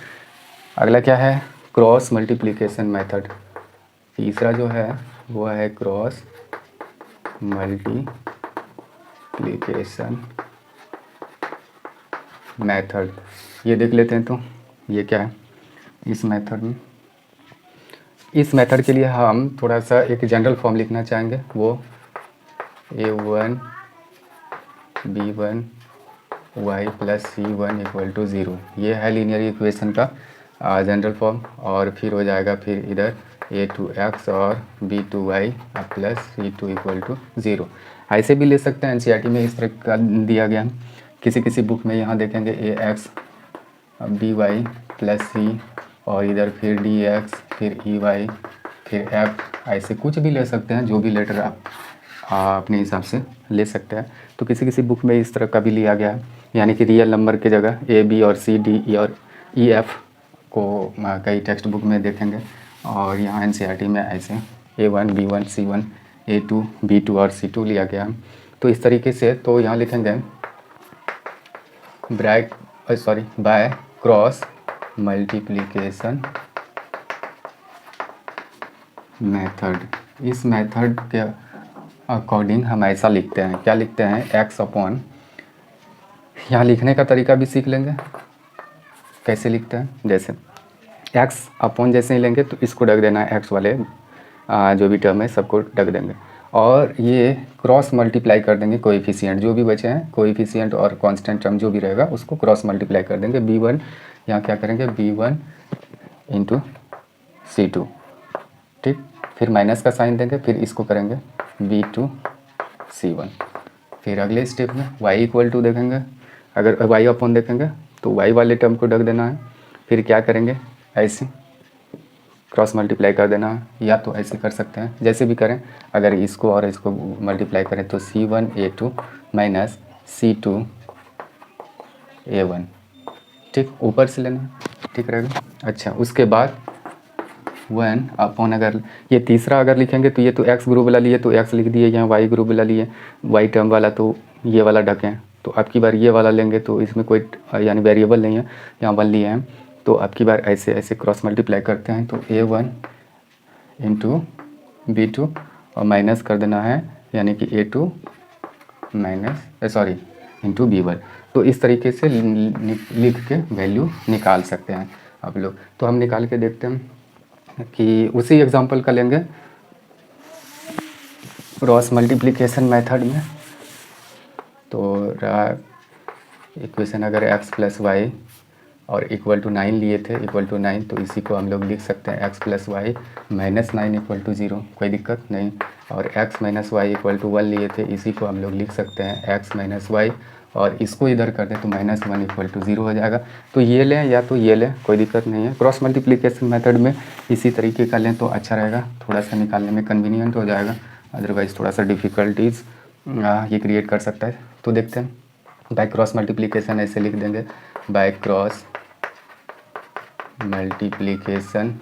अगला क्या है? Cross multiplication method. तीसरा जो है वो है क्रॉस मल्टीप्लिकेशन मेथड। ये देख लेते हैं, तो ये क्या है इस मेथड में। इस मेथड के लिए हम थोड़ा सा एक जनरल फॉर्म लिखना चाहेंगे, वो a1 b1 y plus c1 equal to 0। ये है लीनियर इक्वेशन का जनरल फॉर्म, और फिर हो जाएगा फिर इधर a2x और b2y plus c2 equal to 0। ऐसे भी ले सकते हैं, एनसीईआरटी में इस तरह का दिया गया है। किसी किसी बुक में यहाँ देखेंगे ax by प्लस c, और इधर फिर dx फिर ey फिर f, ऐसे कुछ भी ले सकते हैं, जो भी लेटर आप अपने हिसाब से ले सकते हैं। तो किसी किसी बुक में इस तरह का भी लिया गया है, यानी कि रियल नंबर की जगह a b और c d e और e f को कई टेक्स्ट बुक में देखेंगे, और यहाँ एनसीईआरटी में ऐसे a1 b1 c1 a2 b2 और c2 लिया गया है। तो इस तरीके से तो यहाँ लिखेंगे बाय क्रॉस मल्टीप्लिकेशन मेथड। इस मेथड के अकॉर्डिंग हम ऐसा लिखते हैं, क्या लिखते हैं, x अपॉन, यहाँ लिखने का तरीका भी सीख लेंगे कैसे लिखते हैं। जैसे x अपॉन जैसे ही लेंगे तो इसको ढक देना है, x वाले जो भी टर्म है सबको ढक देंगे, और ये क्रॉस मल्टीप्लाई कर देंगे कोएफिशिएंट जो भी बचे हैं, कोएफिशिएंट और कांस्टेंट टर्म जो भी रहेगा उसको क्रॉस मल्टीप्लाई कर देंगे। b1 यहाँ क्या करेंगे, b1 इंटू c2, ठीक, फिर माइनस का साइन देंगे, फिर इसको करेंगे b2 c1। फिर अगले स्टेप में y इक्वल टू देखेंगे, अगर y अपॉन देखेंगे तो y वाले टर्म को ढक देना है, फिर क्या करेंगे, ऐसे क्रॉस मल्टीप्लाई कर देना है, या तो ऐसे कर सकते हैं जैसे भी करें। अगर इसको और इसको मल्टीप्लाई करें तो c1 a2 minus c2 a1, ठीक, ऊपर से लेना है, ठीक रहेगा। अच्छा, उसके बाद 1 अपॉन, अगर ये तीसरा अगर लिखेंगे तो ये तो x ग्रुप वाला लिए तो x लिख दिए, यहाँ y ग्रुप वाला लिए y टर्म वाला, तो ये वाला ढकें। तो अब की बार ये वाला लेंगे तो इसमें कोई यानी वेरिएबल नहीं है, यहाँ 1 लिए हैं, तो अब की बार ऐसे ऐसे क्रॉस मल्टीप्लाई करते हैं, तो a1 इंटू b2 और माइनस कर देना है, यानी कि a2 माइनस इंटू b1। तो इस तरीके से लिख के वैल्यू निकाल सकते हैं आप लोग। तो हम निकाल के देखते हैं कि उसी एग्जांपल का लेंगे क्रॉस मल्टीप्लिकेशन मेथड में। तो इक्वेशन अगर x प्लस वाई और इक्वल टू 9 लिए थे, इक्वल टू 9, तो इसी को हम लोग लिख सकते हैं x plus y minus 9 equal to 0, कोई दिक्कत नहीं। और x minus y equal to 1 लिए थे, इसी को हम लोग लिख सकते हैं x माइनस वाई, और इसको इधर कर दें तो माइनस 1 इक्वल टू 0 हो जाएगा। तो ये लें या तो ये लें, कोई दिक्कत नहीं है। क्रॉस मल्टीप्लिकेशन मेथड में इसी तरीके का लें तो अच्छा रहेगा, थोड़ा सा निकालने में कन्वीनियंट हो जाएगा, अदरवाइज़ थोड़ा सा डिफ़िकल्टीज़ ये क्रिएट कर सकता है। तो देखते हैं, बाय क्रॉस मल्टीप्लिकेशन ऐसे लिख देंगे, बाय क्रॉस मल्टीप्लिकेशन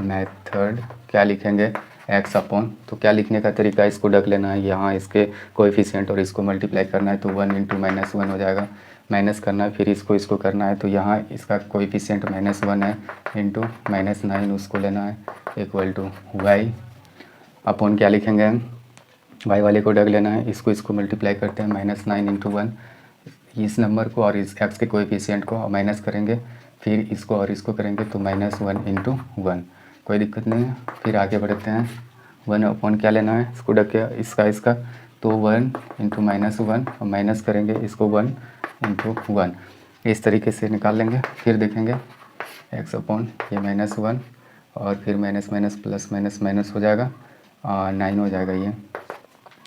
मेथड क्या लिखेंगे, x अपॉन, तो क्या लिखने का तरीका, इसको ढक लेना है, यहाँ इसके कोएफिशिएंट और इसको मल्टीप्लाई करना है, तो 1 इंटू माइनस 1 हो जाएगा, माइनस करना है, फिर इसको करना है, तो यहाँ इसका कोएफिशिएंट -1 है, इंटू माइनस 9 उसको लेना है, इक्वल टू y अपॉन क्या लिखेंगे हम, y वाले को ढक लेना है, इसको मल्टीप्लाई करते हैं, -9 इंटू 1, इस नंबर को और इस x के कोएफिशिएंट को माइनस करेंगे, फिर इसको और इसको करेंगे तो -1 इंटू 1, कोई दिक्कत नहीं है। फिर आगे बढ़ते हैं, 1 अपॉन क्या लेना है, इसको ढक के इसका, तो 1 इंटू -1 और माइनस करेंगे इसको 1 इंटू 1, इस तरीके से निकाल लेंगे। फिर देखेंगे x अपॉन ये -1 और फिर minus minus plus minus minus हो जाएगा, 9 हो जाएगा ये।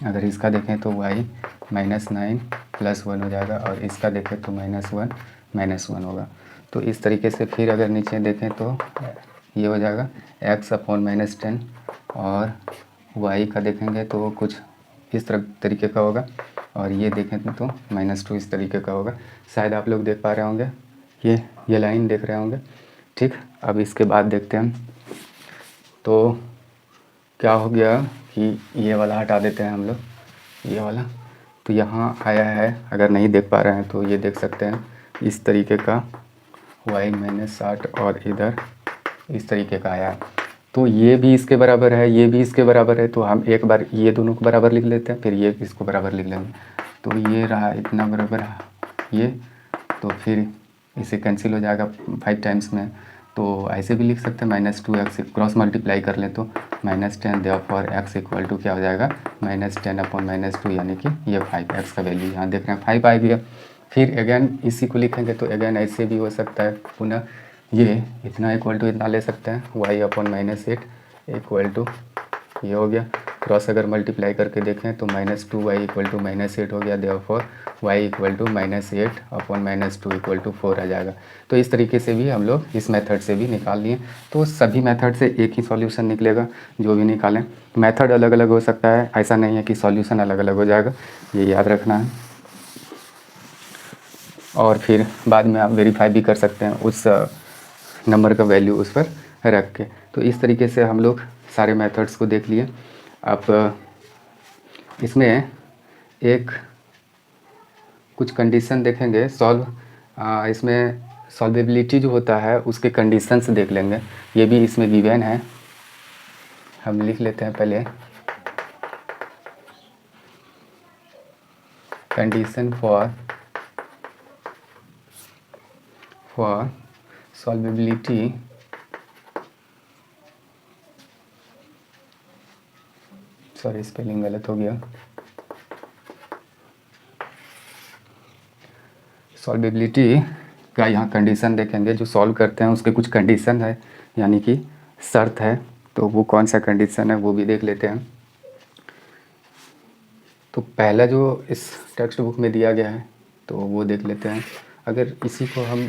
अगर इसका देखें तो y -9 प्लस 1 हो जाएगा, और इसका देखें तो -1 होगा। तो इस तरीके से फिर अगर नीचे देखें तो ये हो जाएगा x अपॉन -10 और y का देखेंगे तो कुछ इस तरीके का होगा और ये देखें तो -2 इस तरीके का होगा। शायद आप लोग देख पा रहे होंगे, ये लाइन देख रहे होंगे। ठीक, अब इसके बाद देखते हैं तो क्या हो गया कि ये वाला हटा देते हैं हम लोग, ये वाला। तो यहाँ आया है, अगर नहीं देख पा रहे हैं तो ये देख सकते हैं इस तरीके का y -60 और इधर इस तरीके का आया है। तो ये भी इसके बराबर है, ये भी इसके बराबर है, तो हम एक बार ये दोनों को बराबर लिख लेते हैं, फिर ये इसको बराबर लिख लेंगे। तो ये रहा इतना बराबर ये, तो फिर इसे कैंसिल हो जाएगा 5 टाइम्स में। तो ऐसे भी लिख सकते हैं -2x क्रॉस मल्टीप्लाई कर लें तो -10 देयरफॉर x इक्वल टू क्या हो जाएगा -10 अपॉन -2, यानी कि ये 5x का वैल्यू यहाँ देख रहे हैं 5 आ गया। फिर अगेन इसी को लिखेंगे तो अगेन ऐसे भी हो सकता है, पुनः ये इतना इक्वल टू इतना ले सकते हैं y अपॉन -8 इक्वल टू ये हो गया। क्रॉस अगर मल्टीप्लाई करके देखें तो -2y इक्वल टू -8 हो गया, therefore y equal to -8 upon -2 equal to 4 आ जाएगा। तो इस तरीके से भी हम लोग इस मेथड से भी निकाल लिए। तो सभी मेथड से एक ही सॉल्यूशन निकलेगा, जो भी निकालें। मेथड अलग अलग हो सकता है, ऐसा नहीं है कि सॉल्यूशन अलग अलग हो जाएगा, ये याद रखना है। और फिर बाद में आप वेरीफाई भी कर सकते हैं उस नंबर का वैल्यू उस पर रख के। तो इस तरीके से हम लोग सारे मेथड्स को देख लिए। अब इसमें एक कुछ कंडीशन देखेंगे इसमें सॉल्वेबिलिटी जो होता है उसके कंडीशंस देख लेंगे, ये भी इसमें गिवन है। हम लिख लेते हैं पहले कंडीशन फॉर सॉल्वेबिलिटी सॉरी स्पेलिंग गलत हो गया। सॉल्वेबिलिटी का यहाँ कंडीशन देखेंगे, जो सॉल्व करते हैं उसके कुछ कंडीशन है, यानी कि शर्त है। तो वो कौन सा कंडीशन है वो भी देख लेते हैं। तो पहला जो इस टेक्स्ट बुक में दिया गया है तो वो देख लेते हैं। अगर इसी को हम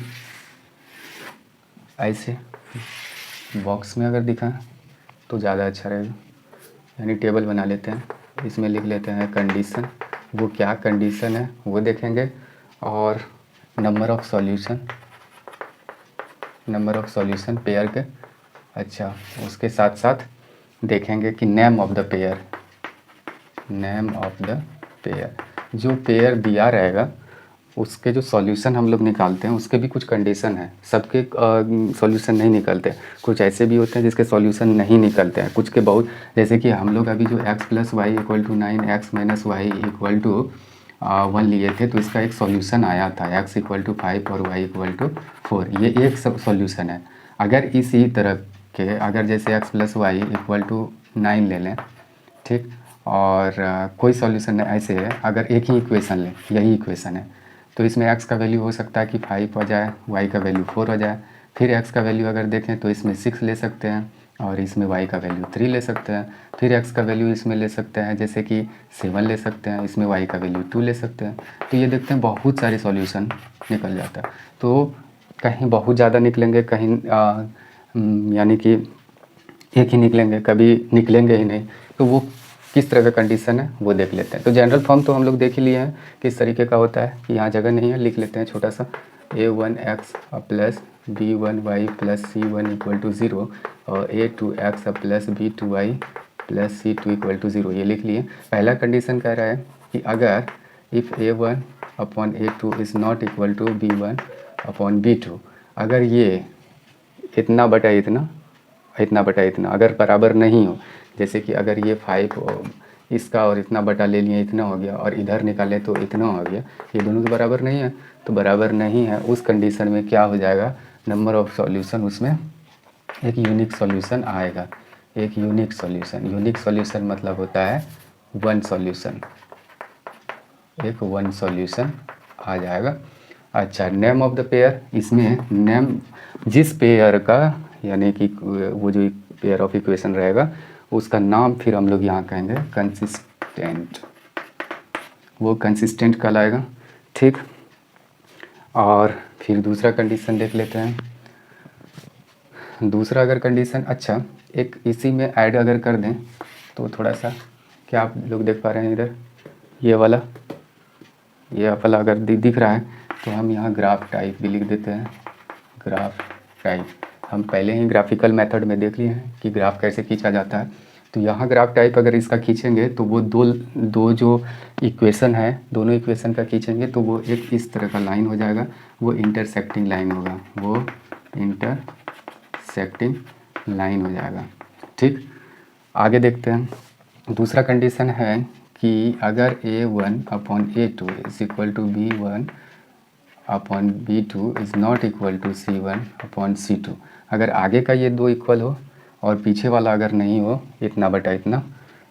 ऐसे बॉक्स में अगर दिखाएं तो ज़्यादा अच्छा रहेगा, यानी टेबल बना लेते हैं। इसमें लिख लेते हैं कंडीशन, वो क्या कंडीशन है वो देखेंगे, और नंबर ऑफ़ सॉल्यूशन पेयर के। अच्छा, उसके साथ साथ देखेंगे कि नेम ऑफ़ द पेयर, जो पेयर दिया रहेगा उसके जो सॉल्यूशन हम लोग निकालते हैं उसके भी कुछ कंडीशन है। सबके सॉल्यूशन नहीं निकलते, कुछ ऐसे भी होते हैं जिसके सॉल्यूशन नहीं निकलते हैं, कुछ के बहुत। जैसे कि हम लोग अभी जो x + y = 9 x - y = 1 लिए थे, तो इसका एक सॉल्यूशन आया था x = 5 और y = 4। ये एक सब सॉल्यूशन है। अगर इसी तरह के अगर जैसे x + y = 9 ले लें, ठीक, और कोई सॉल्यूशन नहीं ऐसे है, अगर एक ही इक्वेशन लें, यही इक्वेशन है, तो इसमें x का वैल्यू हो सकता है कि 5 हो जाए, y का वैल्यू 4 हो जाए। फिर x का वैल्यू अगर देखें तो इसमें 6 ले सकते हैं और इसमें y का वैल्यू 3 ले सकते हैं। फिर x का वैल्यू इसमें ले सकते हैं, जैसे कि 7 ले सकते हैं, इसमें y का वैल्यू 2 ले सकते हैं। तो ये देखते हैं बहुत सारे सॉल्यूशन निकल जाता है। तो कहीं बहुत ज़्यादा निकलेंगे, कहीं यानी कि एक ही निकलेंगे, कभी निकलेंगे ही नहीं। तो वो किस तरह का कंडीशन है वो देख लेते हैं। तो जनरल फॉर्म तो हम लोग देख ही लिए हैं किस तरीके का होता है, कि यहाँ जगह नहीं है, लिख लेते हैं छोटा सा a1x + b1y + c1 = 0 और a2x + b2y + c2 = 0, ये लिख लिए। पहला कंडीशन कह रहा है कि अगर if a1 upon a2 is not equal to b1 upon b2, अगर ये इतना बटा इतना, इतना बटा इतना अगर बराबर नहीं हो, जैसे कि अगर ये 5 इसका और इतना बटा ले लिए इतना हो गया, और इधर निकाले तो इतना हो गया, ये दोनों तो बराबर नहीं है। तो बराबर नहीं है उस कंडीशन में क्या हो जाएगा, नंबर ऑफ़ सॉल्यूशन उसमें एक यूनिक सॉल्यूशन आएगा। एक यूनिक सॉल्यूशन मतलब होता है वन सॉल्यूशन, एक वन सॉल्यूशन आ जाएगा। अच्छा, नेम ऑफ़ द पेयर, इसमें नेम जिस पेयर का, यानी कि वो जो पेयर ऑफ इक्वेशन रहेगा उसका नाम फिर हम लोग यहाँ कहेंगे कंसिस्टेंट, वो कंसिस्टेंट कहलाएगा। ठीक, और फिर दूसरा कंडीशन देख लेते हैं। दूसरा अगर कंडीशन, अच्छा एक इसी में ऐड अगर कर दें तो थोड़ा सा, क्या आप लोग देख पा रहे हैं इधर ये वाला अगर दिख रहा है तो हम यहाँ ग्राफ टाइप भी लिख देते हैं। ग्राफ टाइप हम पहले ही ग्राफिकल मेथड में देख लिए हैं कि ग्राफ कैसे खींचा जाता है। तो यहाँ ग्राफ टाइप अगर इसका खींचेंगे तो वो दो जो इक्वेशन है, दोनों इक्वेशन का खींचेंगे तो वो एक इस तरह का लाइन हो जाएगा, वो इंटरसेक्टिंग लाइन होगा, वो इंटरसेक्टिंग लाइन हो जाएगा। ठीक, आगे देखते हैं। दूसरा कंडीशन है कि अगर A1/A2 is equal to B1/B2 is not equal to C1/C2, अगर आगे का ये दो इक्वल हो और पीछे वाला अगर नहीं हो, इतना बटा इतना,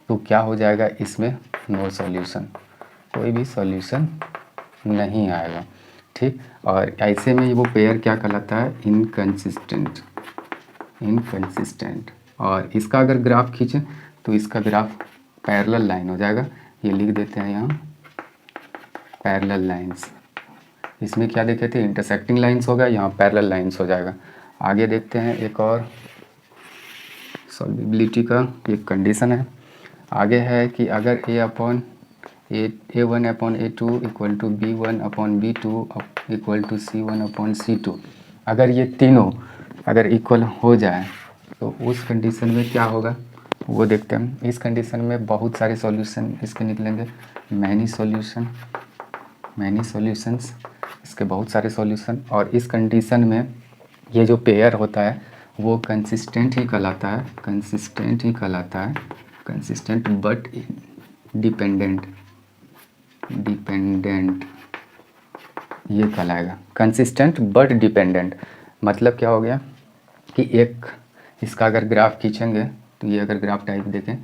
तो क्या हो जाएगा, इसमें नो सॉल्यूशन, कोई भी सॉल्यूशन नहीं आएगा। ठीक, और ऐसे में वो पेयर क्या कहलाता है, इनकंसिस्टेंट। और इसका अगर ग्राफ खींचें तो इसका ग्राफ पैरेलल लाइन हो जाएगा, ये लिख देते हैं यहाँ पैरेलल लाइंस। इसमें क्या देखे थे, इंटरसेक्टिंग लाइंस होगा, यहाँ पैरेलल लाइंस हो जाएगा। आगे देखते हैं एक और सॉल्विबिलिटी का एक कंडीशन है। आगे है कि अगर A1/A2 equal to B1/B2 equal to C1/C2, अगर ये तीनों अगर इक्वल हो जाए तो उस कंडीशन में क्या होगा वो देखते हैं। इस कंडीशन में बहुत सारे सॉल्यूशन इसके निकलेंगे, मैनी सॉल्यूशंस, इसके बहुत सारे सॉल्यूशन। और इस कंडीशन में ये जो पेयर होता है वो कंसिस्टेंट ही कहलाता है, कंसिस्टेंट बट डिपेंडेंट ये कहलाएगा, कंसिस्टेंट बट डिपेंडेंट। मतलब क्या हो गया कि एक इसका अगर ग्राफ खींचेंगे तो ये अगर ग्राफ टाइप देखें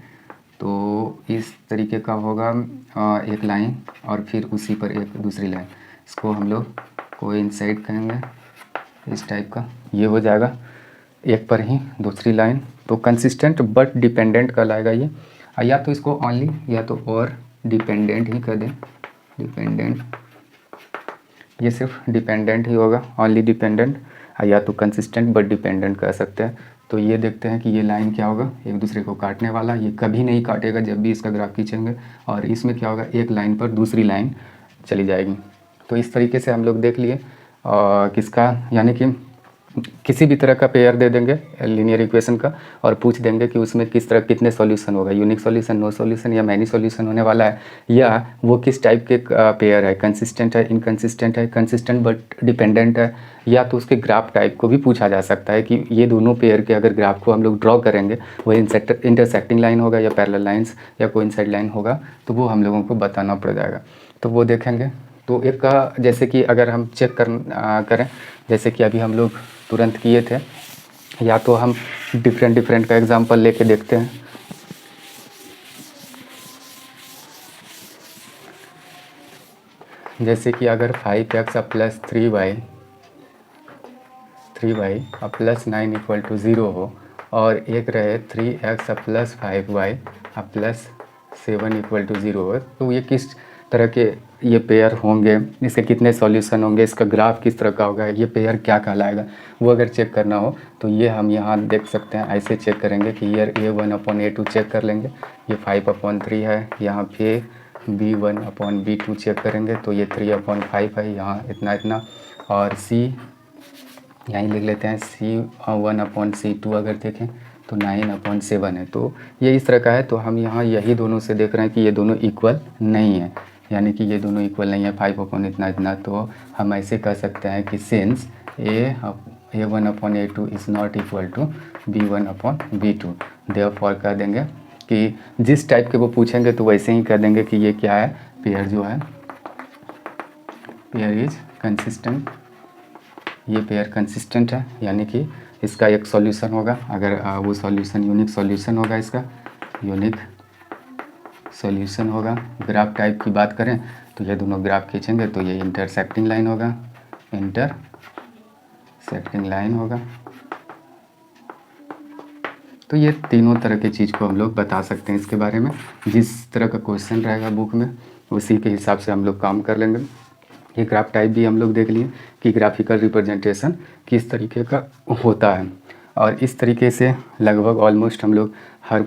तो इस तरीके का होगा, एक लाइन और फिर उसी पर एक दूसरी लाइन, इसको हम लोग कोइंसाइड कहेंगे, इस टाइप का ये हो जाएगा, एक पर ही दूसरी लाइन। तो कंसिस्टेंट बट डिपेंडेंट कहलाएगा ये। या तो इसको ओनली या तो और डिपेंडेंट ही कर दें, डिपेंडेंट, ये सिर्फ डिपेंडेंट ही होगा, ओनली डिपेंडेंट, या तो कंसिस्टेंट बट डिपेंडेंट कह सकते हैं। तो ये देखते हैं कि ये लाइन क्या होगा, एक दूसरे को काटने वाला, ये कभी नहीं काटेगा जब भी इसका ग्राफ खींचेंगे। और इसमें क्या होगा, एक लाइन पर दूसरी लाइन चली जाएगी। तो इस तरीके से हम लोग देख लिए किसका, यानी कि किसी भी तरह का पेयर दे देंगे लीनियर इक्वेशन का और पूछ देंगे कि उसमें किस तरह कितने सॉल्यूशन होगा, यूनिक सॉल्यूशन, नो सॉल्यूशन या मैनी सॉल्यूशन होने वाला है, या वो किस टाइप के पेयर है, कंसिस्टेंट है, इनकंसिस्टेंट है, कंसिस्टेंट बट डिपेंडेंट है, या तो उसके ग्राफ टाइप को भी पूछा जा सकता है कि ये दोनों पेयर के अगर ग्राफ को हम लोग ड्रॉ करेंगे वो इंटरसेक्टिंग लाइन होगा या पैरेलल लाइंस या कोइंसाइड लाइन होगा, तो वो हम लोगों को बताना पड़ जाएगा। तो वो देखेंगे। तो एक का जैसे कि अगर हम चेक करें, जैसे कि अभी हम लोग तुरंत किए थे, या तो हम डिफरेंट का एग्जांपल लेके देखते हैं। जैसे कि अगर 5x plus 3y plus 9 equal to 0 हो और एक रहे 3x plus 5y plus 7 equal to 0 हो, तो ये किस तरह के ये पेयर होंगे, इसके कितने सॉल्यूशन होंगे, इसका ग्राफ किस तरह का होगा, ये पेयर क्या कहलाएगा, वो अगर चेक करना हो तो ये हम यहाँ देख सकते हैं। ऐसे चेक करेंगे कि ईयर A1/A2 चेक कर लेंगे, ये 5/3 है, यहाँ पे B1/B2 चेक करेंगे तो ये 3/5 है, यहाँ इतना, और C यहीं लिख लेते हैं, C1/C2 अगर देखें तो 9/7 है। तो ये इस तरह का है। तो हम यहाँ यही दोनों से देख रहे हैं कि ये दोनों इक्वल नहीं है, यानी कि ये दोनों इक्वल नहीं है, 5 इतना। तो हम ऐसे कह सकते हैं कि since A1/A2 is not equal to B1/B2, therefore कह देंगे कि जिस टाइप के वो पूछेंगे तो वैसे ही कह देंगे कि ये क्या है, पेयर जो है, पेयर इज कंसिस्टेंट, ये पेयर कंसिस्टेंट है, यानी कि इसका एक सॉल्यूशन होगा, अगर वो सॉल्यूशन यूनिक सॉल्यूशन होगा, इसका यूनिक सॉल्यूशन होगा। ग्राफ टाइप की बात करें तो ये दोनों ग्राफ खींचेंगे तो ये इंटरसेक्टिंग लाइन होगा, तो ये तीनों तरह की चीज़ को हम लोग बता सकते हैं इसके बारे में। जिस तरह का क्वेश्चन रहेगा बुक में उसी के हिसाब से हम लोग काम कर लेंगे। ये ग्राफ टाइप भी हम लोग देख लिए कि ग्राफिकल रिप्रेजेंटेशन किस तरीके का होता है। और इस तरीके से लगभग ऑलमोस्ट हम लोग हर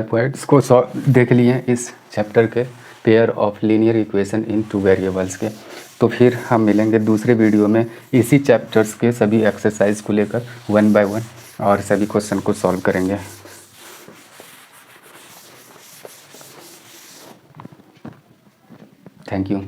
पॉइंट्स को देख लिए इस चैप्टर के pair of linear equation in two variables के। तो फिर हम मिलेंगे दूसरे वीडियो में इसी चैप्टर्स के सभी एक्सरसाइज को लेकर 1 बाय 1 और सभी क्वेश्चन को सॉल्व करेंगे। Thank you.